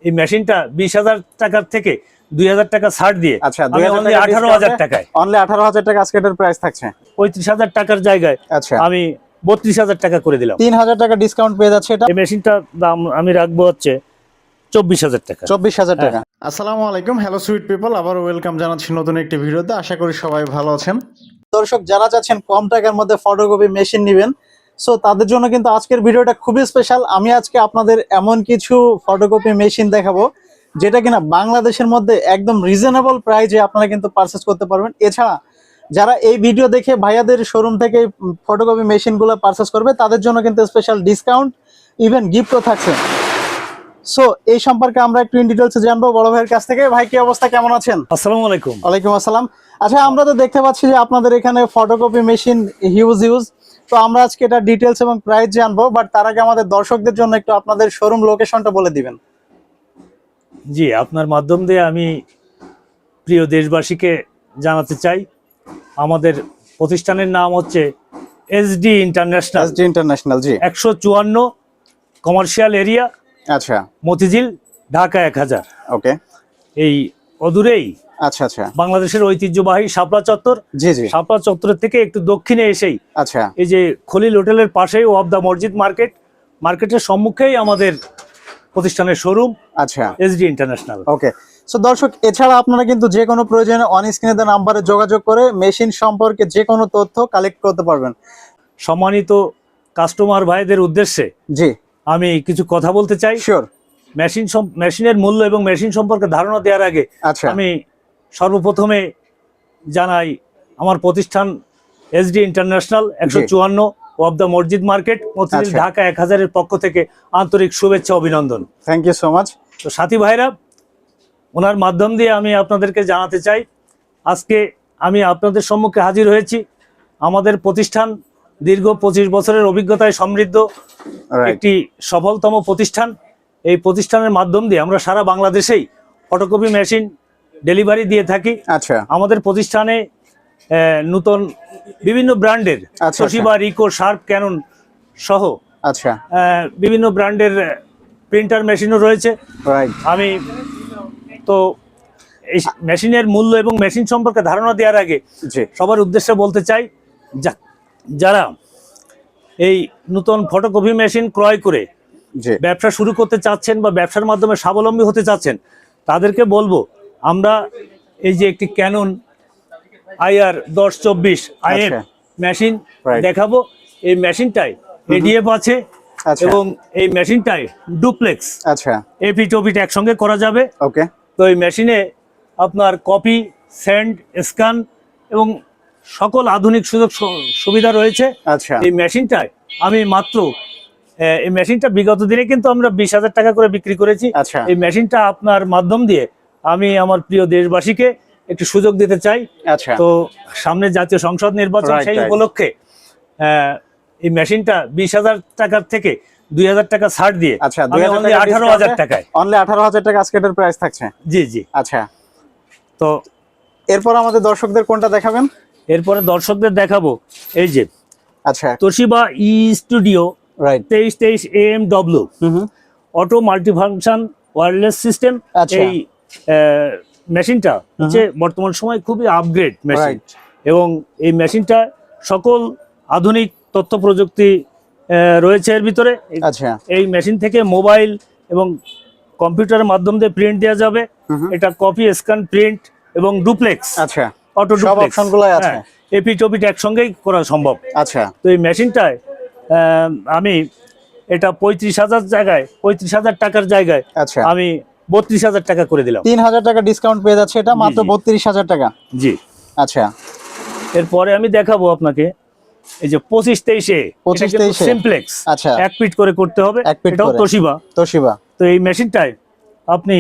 এই মেশিনটা 20,000 টাকার থেকে 2,000 টাকা ছাড় দিয়ে আচ্ছা, আমি only 18,000 টাকায়, অনলি 18,000 টাকা আজকে এটার প্রাইস থাকছে। 35,000 টাকার জায়গায় আচ্ছা, আমি 32,000 টাকা করে দিলাম। 3,000 টাকা ডিসকাউন্ট পেয়ে যাচ্ছে এটা। এই মেশিনটার দাম আমি রাখবো হচ্ছে 24,000 টাকা। 24,000 টাকা। আসসালামু আলাইকুম, হ্যালো সুইট পিপল, আবার ওয়েলকাম জানাচ্ছি নতুন একটি ভিডিওতে। আশা করি সবাই ভালো আছেন। দর্শক যারা চাচ্ছেন কম টাকার মধ্যে ফটোকপি মেশিন নেবেন, সো তাদের জন্য কিন্তু আজকের ভিডিওটা খুবই স্পেশাল। আমি আজকে আপনাদের এমন কিছু ফটোকপি মেশিন দেখাবো যেটা কিনা বাংলাদেশের মধ্যে একদম রিজনেবল প্রাইসে আপনারা কিন্তু পারচেস করতে পারবেন। এছাড়া যারা এই ভিডিও দেখে ভাইয়াদের শোরুম থেকে ফটোকপি মেশিনগুলো পারচেস করবে তাদের জন্য কিন্তু স্পেশাল ডিসকাউন্ট, ইভেন গিফটও থাকছে। সো এই সম্পর্কে আমরা একটু ইন ডিটেইলসে জানবো বড় ভাইয়ের কাছ থেকে। ভাই কি অবস্থা, কেমন আছেন? আসসালামু আলাইকুম। ওয়ালাইকুম আসসালাম। আচ্ছা, আমরা তো দেখতে পাচ্ছি যে আপনাদের এখানে ফটোকপি মেশিন হিউজ, তো আমরা আজকে এটা ডিটেইলস এবং প্রাইস জানবো, বাট তার আগে আমাদের দর্শকদের জন্য একটু আপনাদের শোরুম লোকেশনটা বলে দিবেন। জি, আপনার মাধ্যম দিয়ে আমি প্রিয় দেশবাসীকে জানাতে চাই, আমাদের প্রতিষ্ঠানের নাম হচ্ছে এসডি ইন্টারন্যাশনাল। এসডি ইন্টারন্যাশনাল, জি। 154 কমার্শিয়াল এরিয়া, আচ্ছা, মতিঝিল, ঢাকা 1000। ওকে। এই অদূরেই আচ্ছা আচ্ছা, বাংলাদেশের ঐতিহ্যবাহী শাপলা চত্বর। জি জি। শাপলা চত্বরের থেকে একটু দক্ষিণে এসেই আচ্ছা, এই যে খলিল হোটেলের পাশেই অফ দ্য মসজিদ মার্কেট, মার্কেটের সম্মুখেই আমাদের প্রতিষ্ঠানের শোরুম আচ্ছা, এসডি ইন্টারন্যাশনাল। ওকে। সো দর্শক, এছাড়া আপনারা কিন্তু যে কোনো প্রয়োজনে অন স্ক্রিনে দেওয়া নাম্বারে যোগাযোগ করে মেশিন সম্পর্কে যে কোনো তথ্য কালেক্ট করতে পারবেন। সম্মানিত কাস্টমার ভাইদের উদ্দেশ্যে জি, আমি কিছু কথা বলতে চাই। শিওর। মেশিনের মূল্য এবং মেশিন সম্পর্কে ধারণা দেওয়ার আগে আচ্ছা, আমি সর্বপ্রথমে জানাই আমার প্রতিষ্ঠান এসডি ইন্টারন্যাশনাল 154 অফ দ্য মসজিদ মার্কেট, মতিঝিল, আচ্ছা। ঢাকা 1000 এর পক্ষ থেকে আন্তরিক শুভেচ্ছা অভিনন্দন। Thank you so much. তো সাথী ভাইরা, ওনার মাধ্যম দিয়ে আমি আপনাদেরকে জানাতে চাই, আজকে আমি আপনাদের সম্মুখে হাজির হয়েছি। আমাদের প্রতিষ্ঠান দীর্ঘ 25 বছরের অভিজ্ঞতায় সমৃদ্ধ একটি সফলতম প্রতিষ্ঠান। এই প্রতিষ্ঠানের মাধ্যম দিয়ে আমরা সারা বাংলাদেশেই ফটোকপি মেশিন ডেলিভারি দিয়ে থাকি। আচ্ছা, আমাদের প্রতিষ্ঠানে নতুন বিভিন্ন ব্র্যান্ডের তোশিবা, রিকো, শার্প, ক্যানন সহ আচ্ছা, বিভিন্ন ব্র্যান্ডের প্রিন্টার মেশিনও রয়েছে। রাইট। আমি তো এই মেশিনের মূল্য এবং মেশিন সম্পর্কে ধারণা দেওয়ার আগে জি, সবার উদ্দেশ্যে বলতে চাই, যারা এই নতুন ফটোকপি মেশিন ক্রয় করে জি, ব্যবসা শুরু করতে চাচ্ছেন বা ব্যবসার মাধ্যমে স্বাবলম্বী হতে চাচ্ছেন, তাদেরকে বলবো, আমরা এই যে একটি ক্যানন IR 1024 IF মেশিন দেখাবো। এই মেশিনটায় এডিএফ আছে এবং এই মেশিনটায় ডুপ্লেক্স, আচ্ছা, এপিট ওপিট একসঙ্গে করা যাবে। ওকে। তো এই মেশিনে আপনার কপি, সেন্ড, স্ক্যান এবং সকল আধুনিক সুযোগ সুবিধা রয়েছে। আচ্ছা, এই মেশিনটায় আমি মাত্র এই মেশিনটা বিগত দিনে কিন্তু আমরা 20,000 টাকা করে বিক্রি করেছি। আচ্ছা, এই মেশিনটা আপনার মাধ্যম দিয়ে আমি আমার প্রিয় দেশবাসীকে একটু সুযোগ দিতে চাই। আচ্ছা, তো সামনে জাতীয় সংসদ নির্বাচন, সেই উপলক্ষে এই মেশিনটা 20,000 টাকার থেকে 2,000 টাকা ছাড় দিয়ে আচ্ছা, আমি only 18,000 টাকায়, অনলি 18,000 টাকা আজকে এটার প্রাইস থাকছে। জি জি। আচ্ছা, তো এরপর আমাদের দর্শকদের কোনটা দেখাবেন? এরপরে দর্শকদের দেখাবো এই যে আচ্ছা, Toshiba e studio right, 2323 AMW auto multifunction wireless system. এই মেশিনটা হচ্ছে বর্তমান সময় খুবই আপগ্রেড মেশিন এবং এই মেশিনটা সকল আধুনিক তথ্য প্রযুক্তি রয়েছে এর ভিতরে। আচ্ছা, এই মেশিন থেকে মোবাইল এবং কম্পিউটারের মাধ্যম দিয়ে প্রিন্ট দেওয়া যাবে। এটা কপি, স্ক্যান, প্রিন্ট এবং ডুপ্লেক্স, আচ্ছা, অটো সব অপশনগুলোই আছে। এপিট ওপিট একসঙ্গেই করা সম্ভব। আচ্ছা, তো এই মেশিনটায় আমি এটা 35,000 জায়গায়, 35,000 টাকার জায়গায় আচ্ছা, আমি 32,000 টাকা করে দিলাম। 3,000 টাকা ডিসকাউন্ট পেয়ে যাচ্ছে এটা মাত্র 32,000 টাকা। জি। আচ্ছা, এরপরে আমি দেখাবো আপনাকে এই যে 2523 সিমপ্লেক্স। আচ্ছা, এক পিট করে করতে হবে, এটাও তোশিবা। তো এই মেশিনটায় আপনি,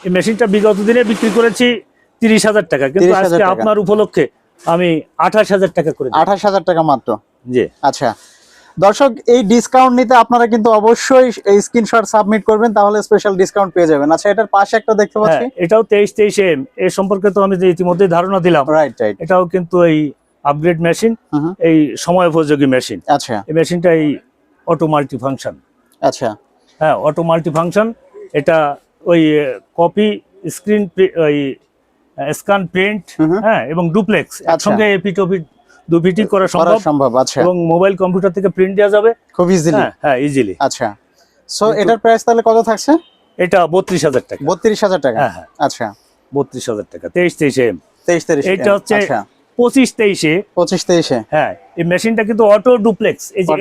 এই মেশিনটা বিগত দিনে বিক্রি করেছি 30,000 টাকা, কিন্তু আজকে আপনার উপলক্ষে আমি 28,000 টাকা করে দিই। 28,000 টাকা মাত্র। জি। আচ্ছা দর্শক, এই ডিসকাউন্ট নিতে আপনারা কিন্তু অবশ্যই এই স্ক্রিনশট সাবমিট করবেন, তাহলে স্পেশাল ডিসকাউন্ট পেয়ে যাবেন। আচ্ছা, এটার পাশে একটা দেখতে পাচ্ছি, এটাও 2323 AM এর সম্পর্কে তো আমি ইতিমধ্যে ধারণা দিলাম। Right right. এটাও কিন্তু এই আপগ্রেড মেশিন, এই সময় উপযোগী মেশিন। আচ্ছা, এই মেশিনটা এই অটো মাল্টি ফাংশন। আচ্ছা, হ্যাঁ, অটো মাল্টি ফাংশন। এটা ওই কপি স্ক্রিন ওই স্ক্যান প্রিন্ট, হ্যাঁ, এবং ডুপ্লেক্স একসঙ্গে এপিটোপি দুপিটি করা সম্ভব। আচ্ছা, এবং মোবাইল কম্পিউটার থেকে প্রিন্ট দেওয়া যাবে খুব ইজিলি। হ্যাঁ ইজিলি। আচ্ছা, সো এটার প্রাইস তাহলে কত থাকছে? এটা 32,000 টাকা। 32,000 টাকা। হ্যাঁ। আচ্ছা, 32,000 টাকা। 23-23 23-23 এটা হচ্ছে। আচ্ছা, 25-23 25-23 হ্যাঁ, এই মেশিনটা কিন্তু অটো ডুপ্লেক্স। এই যে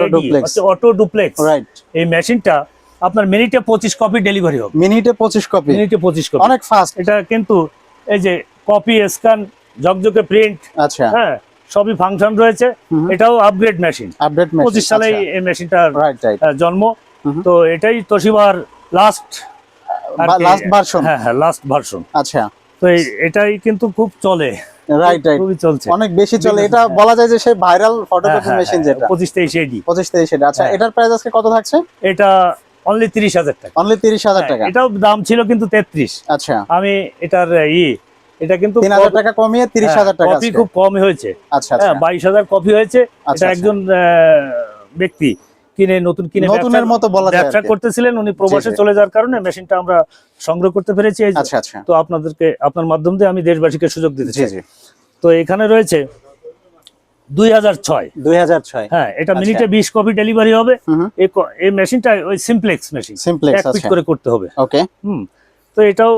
অটো ডুপ্লেক্স, রাইট। এই মেশিনটা আপনার মিনিটে 25 কপি ডেলিভারি হবে। মিনিটে 25 কপি, মিনিটে 25 কপি, অনেক ফাস্ট। এটা কিন্তু এই যে কপি স্ক্যান ঝকঝকে প্রিন্ট, আচ্ছা, হ্যাঁ, সবই ফাংশন রয়েছে। এটাও আপগ্রেড মেশিন। 25 সালে এই মেশিনটার জন্ম। তো এটাই তোশিবার লাস্ট ভার্সন। হ্যাঁ, লাস্ট ভার্সন। আচ্ছা, তো এটাই কিন্তু খুব চলে, রাইট। খুবই চলছে, অনেক বেশি চলে। এটা বলা যায় যে সেই ভাইরাল ফটোকপি মেশিন যেটা 25-23 এডি। 25-23 এটা। আচ্ছা, এটার প্রাইস আজকে কত থাকছে? এটা অনলি 30,000 টাকা। অনলি 30,000 টাকা। এটাও দাম ছিল কিন্তু 33। আচ্ছা, আমি এটার এটা কিন্তু 3,000 টাকা কমিয়ে 30,000 টাকা। কপি খুব কম হয়েছে। আচ্ছা, 22,000 কপি হয়েছে। এটা একজন ব্যক্তি নতুন নতুনের মতো বলা যায় ব্যবসা করতেছিলেন, উনি প্রবাসে চলে যাওয়ার কারণে মেশিনটা আমরা সংগ্রহ করতে পেরেছি। আচ্ছা, আচ্ছা। তো আপনার মাধ্যম দিয়ে আমি দেশবাসীকে সুযোগ দিতে চাই। তো এখানে রয়েছে 2006। হ্যাঁ, এটা মিনিটে 20 কপি ডেলিভারি হবে। এই মেশিনটা ওই সিমপ্লেক্স মেশিন, এক পিট করে করতে হবে। ওকে। তো এটাও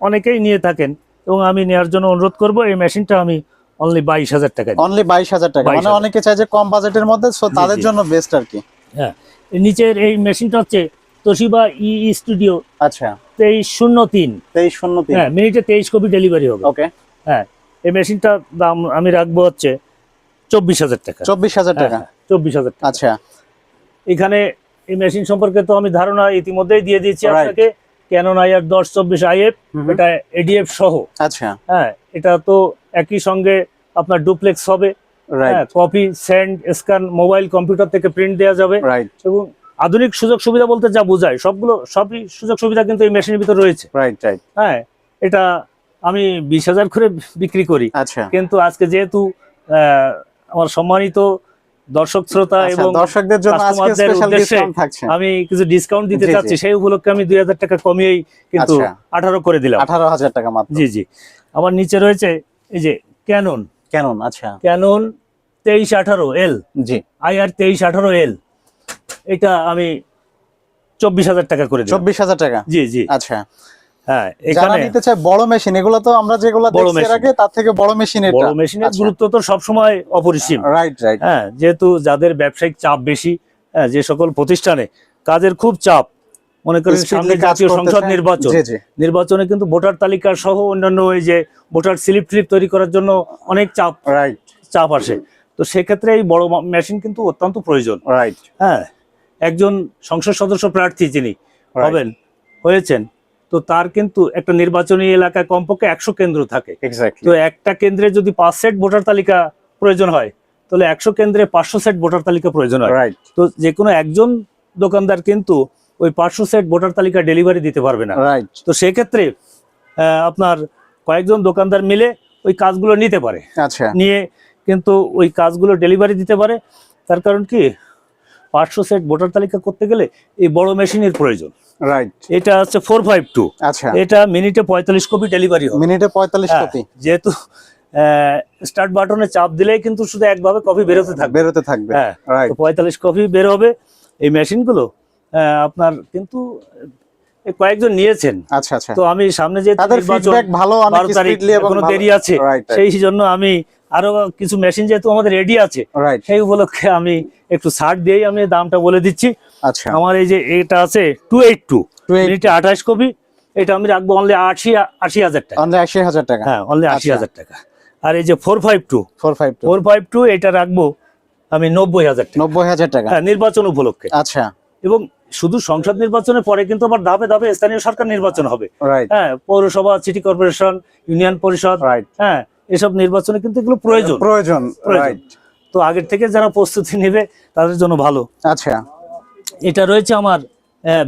অনেকেই নিয়ে থাকেন এবং আমি নেওয়ার জন্য অনুরোধ করব। এই মেশিনটা আমি অনলি 22,000 টাকা। অনলি 22,000 টাকা, মানে অনেকে চায় যে কম বাজেটের মধ্যে, সো তাদের জন্য বেস্ট আর কি। হ্যাঁ, নিচের এই মেশিনটা হচ্ছে তোশিবা স্টুডিও। আচ্ছা, 2303। হ্যাঁ, মিনিটে 23 কপি ডেলিভারি হবে। ওকে। হ্যাঁ, এই মেশিনটার দাম আমি রাখবো হচ্ছে 24,000 টাকা। 24,000 টাকা। 24,000 টাকা। আচ্ছা, এখানে এই মেশিন সম্পর্কে তো আমি ধারণা ইতিমধ্যেই দিয়ে দিয়েছি আপনাকে। ক্যানন IR 1024 IF, এটা এডিএফ সহ। আচ্ছা, হ্যাঁ, এটা তো একই সঙ্গে আপনার ডুপ্লেক্স হবে। হ্যাঁ, copy, send, scan, mobile computer থেকে প্রিন্ট দেওয়া যাবে। এবং আধুনিক সুযোগ সুবিধা বলতে যা বোঝায় সবই সুযোগ সুবিধা কিন্তু এই মেশিনের ভিতরে রয়েছে। হ্যাঁ, এটা আমি 20,000 করে বিক্রি করি। আচ্ছা, কিন্তু আজকে যেহেতু আমার সম্মানিত দর্শক শ্রোতা এবং দর্শকদের জন্য আজকে স্পেশাল ডিসকাউন্ট থাকছে, আমি কিছু ডিসকাউন্ট দিতে চাচ্ছি। সেই উপলক্ষে আমি 2,000 টাকা কমিয়েই কিন্তু 18 করে দিলাম। 18,000 টাকা মাত্র। জি। আমার নিচে রয়েছে এই যে ক্যানন। আচ্ছা, ক্যানন 2318L, জি, IR 2318L, এটা আমি 24,000 টাকা করে দিলাম। 24,000 টাকা। জি। আচ্ছা, হ্যাঁ, এখানে নিতে চাই বড় মেশিন, এগুলো তো আমরা যেগুলো দেখছি এর আগে তার থেকে বড় মেশিন। এটা বড় মেশিনের গুরুত্ব তো সব সময় অপরিসীম। রাইট। হ্যাঁ, যেহেতু যাদের ব্যবসায়িক চাপ বেশি, হ্যাঁ, যে সকল প্রতিষ্ঠানে কাজের খুব চাপ, মনে করেন সামনে জাতীয় সংসদ নির্বাচনে কিন্তু ভোটার তালিকা সহ অন্যান্য এই যে ভোটার স্লিপ তৈরি করার জন্য অনেক চাপ আসে। তো সেক্ষেত্রে এই বড় মেশিন কিন্তু অত্যন্ত প্রয়োজন। হ্যাঁ, একজন সংসদ সদস্য প্রার্থী যিনি হয়েছেন, তো তার কিন্তু একটা নির্বাচনী এলাকায় কমপক্ষে 100 কেন্দ্র থাকে। তো একটা কেন্দ্রে যদি 5 সেট ভোটার তালিকা প্রয়োজন হয়, তাহলে 100 কেন্দ্রে 500 সেট ভোটার তালিকা প্রয়োজন হয়। তো যে কোনো একজন দোকানদার কিন্তু ওই 500 সেট ভোটার তালিকা ডেলিভারি দিতে পারবে না। তো সেক্ষেত্রে আপনার কয়েকজন দোকানদার মিলে ওই কাজগুলো নিতে পারে। আচ্ছা, নিয়ে কিন্তু ওই কাজগুলো ডেলিভারি দিতে পারে। তার কারণ কি, 500 সেট ভোটার তালিকা করতে গেলে এই বড় মেশিনের প্রয়োজন। এটা হচ্ছে 452। আচ্ছা, এটা মিনিটে 45 কপি ডেলিভারি হবে। মিনিটে 45 কপি। যেহেতু স্টার্ট বাটনে চাপ দিলেই কিন্তু শুধু একভাবে কপি বেরোতে থাকবে। হ্যাঁ, 45 কপি বের হবে। এই মেশিনগুলো আপনার কিন্তু কয়েকজন নিয়েছেন। আচ্ছা, তো আমি সামনে যে দেরি আছে, সেই জন্য আমি আরো কিছু মেশিন যেহেতু আমাদের রেডি আছে, সেই উপলক্ষে আমি একটু ছাড় দিয়েই আমি দামটা বলে দিচ্ছি। আচ্ছা, আমার এই যে এটা আছে 282, মিনিটে 28 কপি, এটা আমি রাখবো অনলি 80,000 টাকা। 80,000 টাকা। হ্যাঁ, অনলি 80,000 টাকা। আর এই যে 452, এটা রাখবো আমি 90,000 টাকা। হ্যাঁ, নির্বাচন উপলক্ষে। আচ্ছা, এবং শুধু সংসদ নির্বাচনের পরে কিন্তু আবার ধাপে ধাপে স্থানীয় সরকার নির্বাচন হবে। হ্যাঁ, পৌরসভা, সিটি কর্পোরেশন, ইউনিয়ন পরিষদ, হ্যাঁ, এসব নির্বাচনে কিন্তু এগুলো প্রয়োজন। তো আগের থেকে যারা প্রস্তুতি নেবে তাদের জন্য ভালো। আচ্ছা, এটা রয়েছে আমার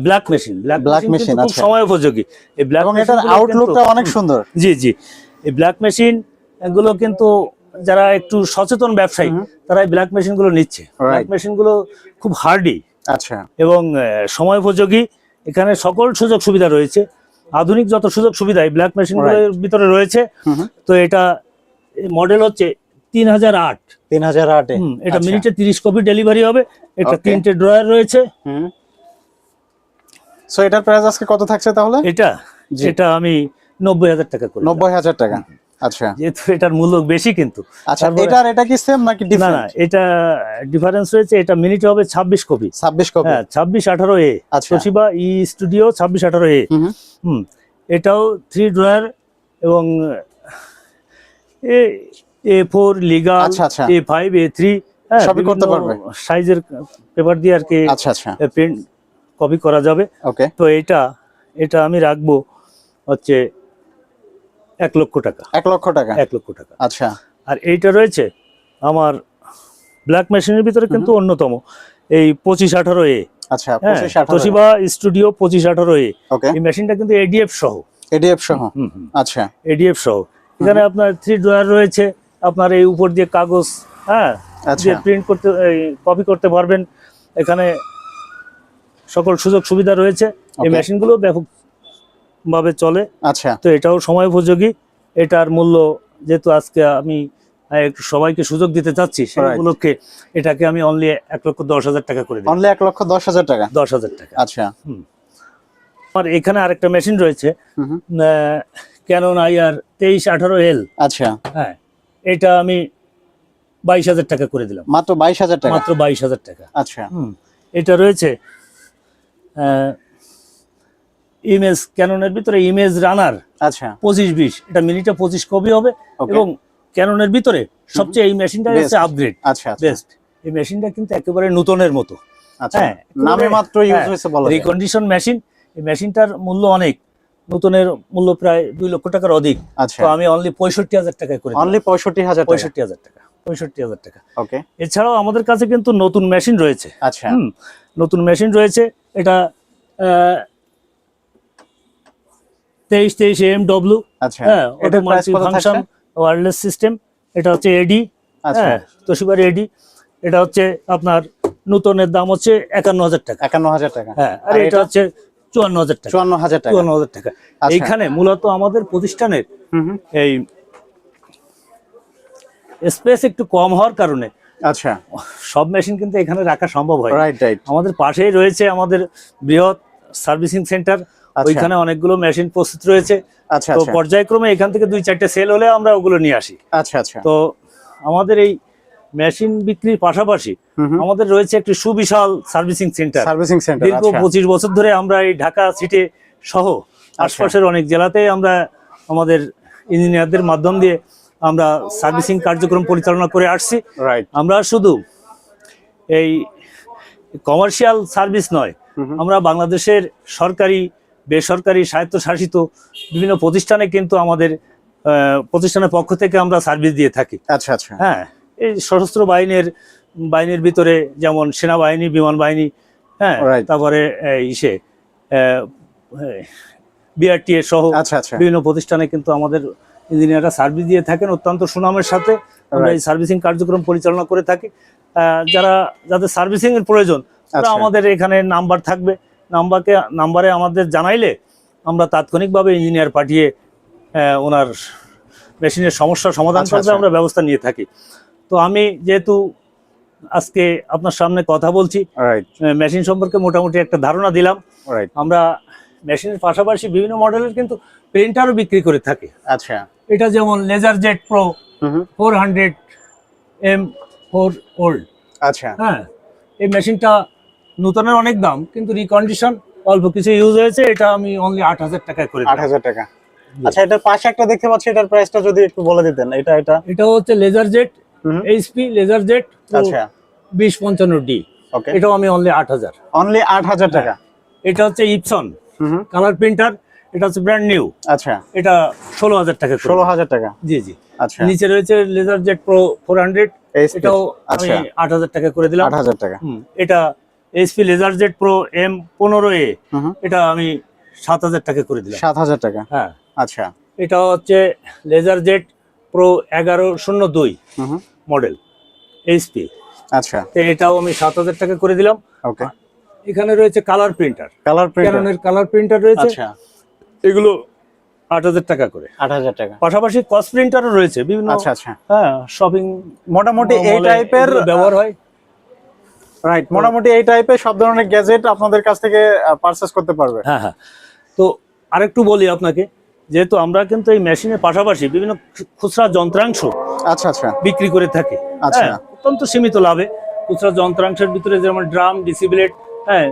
ব্ল্যাক মেশিন। খুব সময় উপযোগী। এই ব্ল্যাক মেশিন আউটলুকটা অনেক সুন্দর। জি। এই ব্ল্যাক মেশিন গুলো কিন্তু যারা একটু সচেতন ব্যবসায়ী, তারা এই ব্ল্যাক মেশিন গুলো নিচ্ছে। ব্ল্যাক মেশিন গুলো খুব হার্ডি, আচ্ছা, এবং সময় উপযোগী এখানে সকল সুযোগ সুবিধা রয়েছে, আধুনিক যত সুযোগ সুবিধা এই ব্ল্যাক মেশিনগুলোর ভিতরে রয়েছে। তো এটা মডেল হচ্ছে 3008। 3008 এ এটা আচ্ছা। মিনিটে 30 কপি ডেলিভারি হবে। এটা Okay. 3টে ড্রয়ার রয়েছে। সো এটার প্রাইস আজকে কত থাকছে তাহলে? জি। এটা আমি 90,000 টাকা করে 90,000 টাকা। আচ্ছা যেহেতু এটার মূল্য বেশি কিন্তু। আচ্ছা, এটা কি সেম নাকি না ডিফারেন্ট? না, এটা ডিফারেন্স রয়েছে। এটা মিনিটে হবে 26 কপি। 26 কপি। হ্যাঁ, 2618A। আচ্ছা। Toshiba e studio 2618A। এটাও 3 ড্রয়ার এবং A4 লিগাল, আচ্ছা আচ্ছা, A5, A3 সবই করতে পারবে। সাইজের পেপার দিয়ে আর কি আচ্ছা আচ্ছা, প্রিন্ট কপি করা যাবে। ওকে। তো এটা আমি রাখবো হচ্ছে 1 লক্ষ টাকা। 1 লক্ষ টাকা। 1 লক্ষ টাকা। আচ্ছা। আর এইটা রয়েছে আমার ব্ল্যাক মেশিনের ভিতরে কিন্তু অন্যতম, এই 2518A। আচ্ছা, 2518 তোশিবা স্টুডিও 2518A। ওকে। এই মেশিনটা কিন্তু এডিএফ সহ। এডিএফ সহ। আচ্ছা। এডিএফ সহ। এখানে আপনার 3 ড্রয়ার রয়েছে। আপনার এই উপর দিয়ে কাগজ আচ্ছা। দিয়ে প্রিন্ট করতে, কপি করতে পারবেন। এখানে সকল সুযোগ সুবিধা রয়েছে। এই মেশিনগুলো ব্যাপকভাবে চলে। আচ্ছা। তো এটাও সময় উপযোগী। এটার মূল্য যেহেতু আজকে আমি একটু সবাইকে সুযোগ দিতে চাচ্ছি, সেই উপলক্ষে এটাকে আমি অনলি 1,10,000 টাকা করে দিই। অনলি 1,10,000 টাকা। 10,000 টাকা। আচ্ছা। আর এখানে আরেকটা মেশিন রয়েছে, ক্যানন IR 2318L। আচ্ছা। হ্যাঁ, এটা আমি 22,000 টাকা করে দিলাম। মাত্র 22,000 টাকা। মাত্র 22,000 টাকা। আচ্ছা। এটা রয়েছে ইমেজ, ক্যাননের ভিতরে ইমেজ রানার। আচ্ছা। 2520। এটা মিনিটে 25 কপি হবে এবং ক্যাননের ভিতরে সবচেয়ে এই মেশিনটা হচ্ছে আপগ্রেড। আচ্ছা, বেস্ট। এই মেশিনটা কিন্তু একেবারে নতুনের মতো। আচ্ছা, নামে মাত্র ইউজ হয়েছে বলা যায়। Recondition machine. এই মেশিনটার মূল্য অনেক, নতুনের মূল্য প্রায় 2 লক্ষ টাকার অধিক। আচ্ছা। তো আমি অনলি 65,000 টাকা করে দিলাম। অনলি 65,000 টাকা। 65,000 টাকা। 65,000 টাকা। ওকে। এছাড়াও আমাদের কাছে কিন্তু নতুন মেশিন রয়েছে। আচ্ছা। নতুন মেশিন রয়েছে। এটা 2323 AMW। আচ্ছা। হ্যাঁ, এটার প্রাইস অটোমেটিক কত ফাংশন থাকছে? Wireless system. এটা হচ্ছে এডি। আচ্ছা। হ্যাঁ, তোশিবার এডি। এটা হচ্ছে আপনার নতুনের দাম হচ্ছে 51,000 টাকা। 51,000 টাকা। হ্যাঁ, আর এটা হচ্ছে 54,000 টাকা। 54,000 টাকা। 54,000 টাকা। এইখানে মূলত আমাদের প্রতিষ্ঠানের এই স্পেস একটু কম হওয়ার কারণে আচ্ছা, সব মেশিন কিন্তু এখানে রাখা সম্ভব হয়। Right right. আমাদের পাশেই রয়েছে আমাদের বৃহৎ সার্ভিসিং সেন্টার। ওইখানে অনেকগুলো মেশিন প্রস্তুত রয়েছে। আচ্ছা। তো পর্যায়ক্রমে এখান থেকে 2-4টে সেল হলে আমরা ওগুলো নিয়ে আসি। আচ্ছা আচ্ছা। তো আমাদের এই মেশিন বিক্রির পাশাপাশি আমাদের রয়েছে একটি সুবিশাল সার্ভিসিং সেন্টার। Servicing centre. দীর্ঘ 25 বছর ধরে আমরা এই ঢাকা সিটি সহ আশপাশের অনেক জেলাতে আমরা আমাদের ইঞ্জিনিয়ারদের মাধ্যম দিয়ে আমরা সার্ভিসিং কার্যক্রম পরিচালনা করে আসছি। রাইট। আমরা শুধু এই কমার্শিয়াল সার্ভিস নয়, আমরা বাংলাদেশের সরকারি, বেসরকারি, স্বায়ত্তশাসিত বিভিন্ন প্রতিষ্ঠানে কিন্তু আমাদের প্রতিষ্ঠানের পক্ষ থেকে আমরা সার্ভিস দিয়ে থাকি। আচ্ছা আচ্ছা। হ্যাঁ, এই সশস্ত্র বাহিনীর ভিতরে যেমন সেনাবাহিনী, বিমান বাহিনী, হ্যাঁ, তারপরে BRTA সহ বিভিন্ন প্রতিষ্ঠানে কিন্তু আমাদের ইঞ্জিনিয়াররা সার্ভিস দিয়ে থাকেন অত্যন্ত সুনামের সাথে। আমরা এই সার্ভিসিং কার্যক্রম পরিচালনা করে থাকি। যাদের সার্ভিসিং এর প্রয়োজন তারা আমাদের এখানে নাম্বার থাকবে, নাম্বারে আমাদের জানাইলে আমরা তাৎক্ষণিকভাবে ইঞ্জিনিয়ার পাঠিয়ে ওনার মেশিনের সমস্যার সমাধান করতে আমরা ব্যবস্থা নিয়ে থাকি। তো আমি যেহেতু আজকে আপনার সামনে কথা বলছি, মেশিন সম্পর্কে মোটামুটি একটা ধারণা দিলাম। আমরা মেশিনের পাশাপাশি বিভিন্ন মডেলের কিন্তু প্রিন্টারও বিক্রি করে থাকি। আচ্ছা। এটা যেমন লেজারজেট প্রো 400M4 ওল্ড। আচ্ছা। হ্যাঁ, এই মেশিনটা নতুনের অনেক দাম, কিন্তু রিকন্ডিশন অল্প কিছু ইউজ হয়েছে। এটা আমি অনলি 8,000 টাকায় করে দিলাম। 8,000 টাকা। আচ্ছা, এটার পাশে একটা দেখতে পাচ্ছি, এটার প্রাইসটা যদি একটু বলে দিতেন। এটা হচ্ছে লেজারজেট HP লেজারজেট। আচ্ছা। 2055D। ওকে। এটাও আমি অনলি 8,000। অনলি 8,000 টাকা। এটা হচ্ছে ইপসন কালার প্রিন্টার। এটা হচ্ছে ব্র্যান্ড নিউ। আচ্ছা। এটা 16,000 টাকা। 16,000 টাকা। জি জি। আচ্ছা। নিচে রয়েছে লেজারজেট প্রো 400। এটাও আমি 8,000 টাকা করে দিলাম। 8,000 টাকা। এটা HP লেজারজেট প্রো M15A। এটা আমি 7,000 টাকা করে দিলাম। 7,000 টাকা। হ্যাঁ। আচ্ছা। এটা হচ্ছে লেজারজেট প্রো 1102 মডেল HP। আচ্ছা। তো এটাও আমি 7,000 টাকা করে দিলাম। ওকে। এখানে রয়েছে কালার প্রিন্টার, কালার প্রিন্টার, ক্যাননের কালার প্রিন্টার রয়েছে। আচ্ছা, এগুলো 8,000 টাকা করে। 8,000 টাকা। পাশাপাশি কস প্রিন্টারও রয়েছে বিভিন্ন, আচ্ছা আচ্ছা, হ্যাঁ, শপিং মোটামুটি এই টাইপের ব্যবহার হয়। রাইট, মোটামুটি এই টাইপের সব ধরনের গ্যাজেট আপনাদের কাছ থেকে পারচেজ করতে পারবে। হ্যাঁ হ্যাঁ। তো আরেকটু বলি আপনাকে, যেহেতু আমরা কিন্তু এই মেশিনের পাশাপাশি বিভিন্ন খুচরা যন্ত্রাংশ আচ্ছা আচ্ছা, বিক্রি করে থাকি। আচ্ছা। হ্যাঁ, অত্যন্ত সীমিত লাভে। খুচরা যন্ত্রাংশের ভিতরে যেমন ড্রাম, ডিসিবিলেট, হ্যাঁ,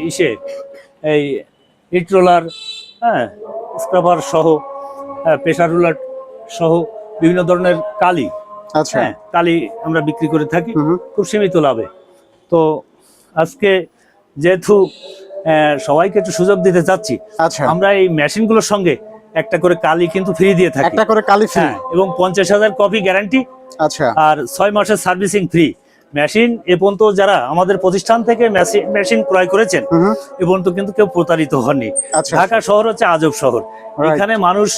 ইসে এই হিট রোলার, হ্যাঁ, স্ক্রাবার সহ, প্রেসার রুলার সহ বিভিন্ন ধরনের কালি, আচ্ছা, হ্যাঁ, কালি আমরা বিক্রি করে থাকি হুম হুম, খুব সীমিত লাভে। তো আজকে যেহেতু সবাইকে একটু সুযোগ দিতে চাচ্ছি, আচ্ছা, আমরা এই মেশিনগুলোর সঙ্গে একটা করে কালি কিন্তু ফ্রি দিয়ে থাকি। একটা করে কালি ফ্রি, হ্যাঁ, এবং 50,000 কপি গ্যারান্টি, আচ্ছা, আর 6 মাসের সার্ভিসিং ফ্রি। মেশিন এ পর্যন্ত যারা আমাদের প্রতিষ্ঠান থেকে মেশিন ক্রয় করেছেন, হুম হুম, এ পর্যন্ত কিন্তু কেউ প্রতারিত হননি। আচ্ছা, ঢাকা শহর হচ্ছে আজব শহর। Right. এখানে মানুষ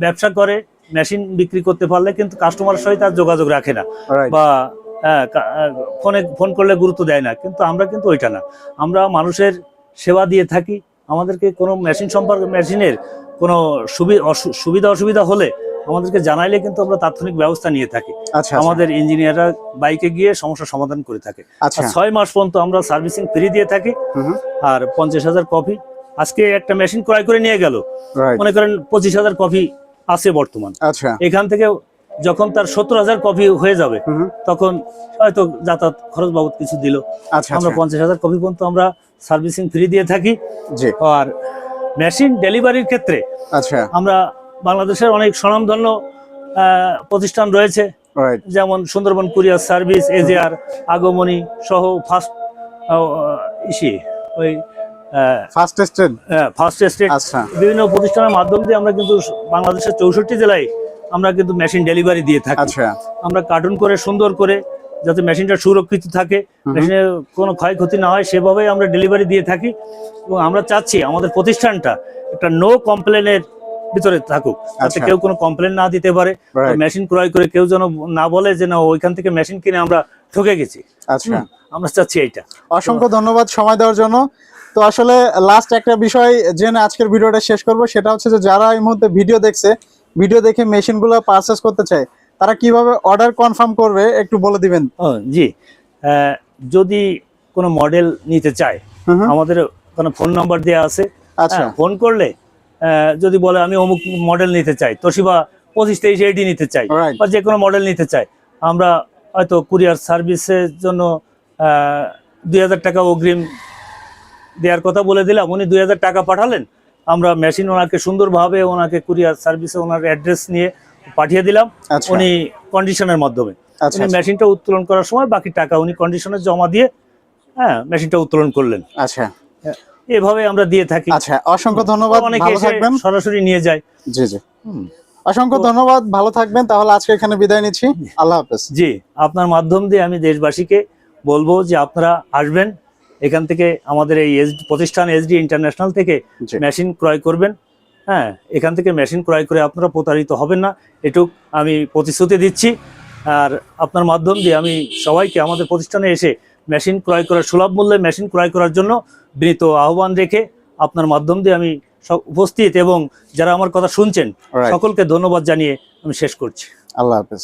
ব্যবসা করে, মেশিন বিক্রি করতে পারলে কিন্তু কাস্টমারের সহিত আর যোগাযোগ রাখে না, Right. বা ফোন করলে গুরুত্ব দেয় না। কিন্তু আমরা কিন্তু ওইটা না, আমরা মানুষের সেবা দিয়ে থাকি। আমাদেরকে কোনো মেশিন সম্পর্কে, মেশিনের কোনো সুবিধা অসুবিধা হলে আমাদেরকে জানাইলে কিন্তু আমরা তাৎক্ষণিক ব্যবস্থা নিয়ে থাকি। আচ্ছা, আমাদের ইঞ্জিনিয়াররা বাইকে গিয়ে সমস্যা সমাধান করে থাকে। আচ্ছা, 6 মাস পর্যন্ত আমরা সার্ভিসিং ফ্রি দিয়ে থাকি, হুম হুম, আর 50,000 কপি। আজকে একটা মেশিন ক্রয় করে নিয়ে গেল, রাইট, মনে করেন 25,000 কপি আছে বর্তমান। আচ্ছা, এখান থেকে যখন তার 70,000 কপি হয়ে যাবে, হুম হুম, তখন হয়তো যাতায়াত খরচ বাবদ কিছু দিল। আচ্ছা, আমরা আচ্ছা, 50,000 কপি পর্যন্ত আমরা সার্ভিসিং ফ্রি দিয়ে থাকি। জি, আর মেশিন ডেলিভারির ক্ষেত্রে আচ্ছা, আমরা বাংলাদেশের অনেক স্বনামধন্য প্রতিষ্ঠান রয়েছে, রাইট, যেমন সুন্দরবন কুরিয়ার সার্ভিস, এজেআর, আগমনী সহ ফার্স্ট ওই ফার্স্ট টেস্টেড, ফার্স্ট স্টেট, আচ্ছা, বিভিন্ন প্রতিষ্ঠানের মাধ্যম দিয়ে আমরা কিন্তু বাংলাদেশের 64 জেলায় আমরা কিন্তু মেশিন ডেলিভারি দিয়ে থাকি। আচ্ছা, আমরা কার্টুন করে সুন্দর করে, যাতে মেশিনটা সুরক্ষিত থাকে, মেশিনের কোনো ক্ষয়ক্ষতি না হয়, সেভাবেই আমরা ডেলিভারি দিয়ে থাকি। এবং আমরা চাচ্ছি আমাদের প্রতিষ্ঠানটা একটা নো কমপ্লেনের ভিতরে থাকুক, যাতে আচ্ছা, কেউ কোনো কমপ্লেন না দিতে পারে। Right. মেশিন ক্রয় করে কেউ যেন না বলে যে না, ওইখান থেকে মেশিন কিনে আমরা ঠকে গেছি। আচ্ছা। আমরা চাচ্ছি এইটা। অসংখ্য ধন্যবাদ সময় দেওয়ার জন্য। তো আসলে লাস্ট একটা বিষয় জেনে আজকের ভিডিওটা শেষ করব, সেটা হচ্ছে যে যারা এই মুহূর্তে ভিডিও দেখছে, ভিডিও দেখে মেশিনগুলো পারচেজ করতে চায়, তারা কিভাবে অর্ডার কনফার্ম করবে একটু বলে দিবেন। জি, যদি কোনো মডেল নিতে চায়, হুম হুম, আমাদের কোনো ফোন নাম্বার দেওয়া আছে। আচ্ছা, ফোন করলে যদি বলে আমি অমুক মডেল নিতে চাই, তোশিবা 2523 AD নিতে চাই, Right. বা যে কোনো মডেল নিতে চাই, আমরা হয়তো কুরিয়ার সার্ভিসের জন্য 2,000 টাকা অগ্রিম দেওয়ার কথা বলে দিলাম। উনি 2,000 টাকা পাঠালেন, আমরা মেশিন ওনাকে সুন্দরভাবে, ওনাকে কুরিয়ার সার্ভিসে ওনার অ্যাড্রেস নিয়ে পাঠিয়ে দিলাম। আচ্ছা, উনি কন্ডিশনের মাধ্যমে আচ্ছা, উনি মেশিনটা উত্তোলন করার সময় বাকি টাকা উনি কন্ডিশনে জমা দিয়ে, হ্যাঁ, মেশিনটা উত্তোলন করলেন। আচ্ছা, এভাবে আমরা দিয়ে থাকি। আচ্ছা, অসংখ্য ধন্যবাদ, অনেকে ভালো এসে থাকবেন। সরাসরি নিয়ে যায়। জি জি, অসংখ্য ধন্যবাদ, ভালো থাকবেন। তাহলে আজকে এখানে বিদায় নিচ্ছি, আল্লাহ হাফেজ। জি, আপনার মাধ্যম দিয়ে আমি দেশবাসীকে বলবো যে আপনারা আসবেন, এখান থেকে আমাদের এই প্রতিষ্ঠান এসডি ইন্টারন্যাশনাল থেকে জি, মেশিন ক্রয় করবেন। হ্যাঁ, এখান থেকে মেশিন ক্রয় করে আপনারা প্রতারিত হবেন না, এটুক আমি প্রতিশ্রুতি দিচ্ছি। আর আপনার মাধ্যম দিয়ে আমি সবাইকে আমাদের প্রতিষ্ঠানে এসে মেশিন ক্রয় করার, সুলভ মূল্যে মেশিন ক্রয় করার জন্য বিনীত আহ্বান রেখে আপনার মাধ্যম দিয়ে আমি উপস্থিত এবং যারা আমার কথা শুনছেন Right. সকলকে ধন্যবাদ জানিয়ে আমি শেষ করছি। আল্লাহ হাফেজ।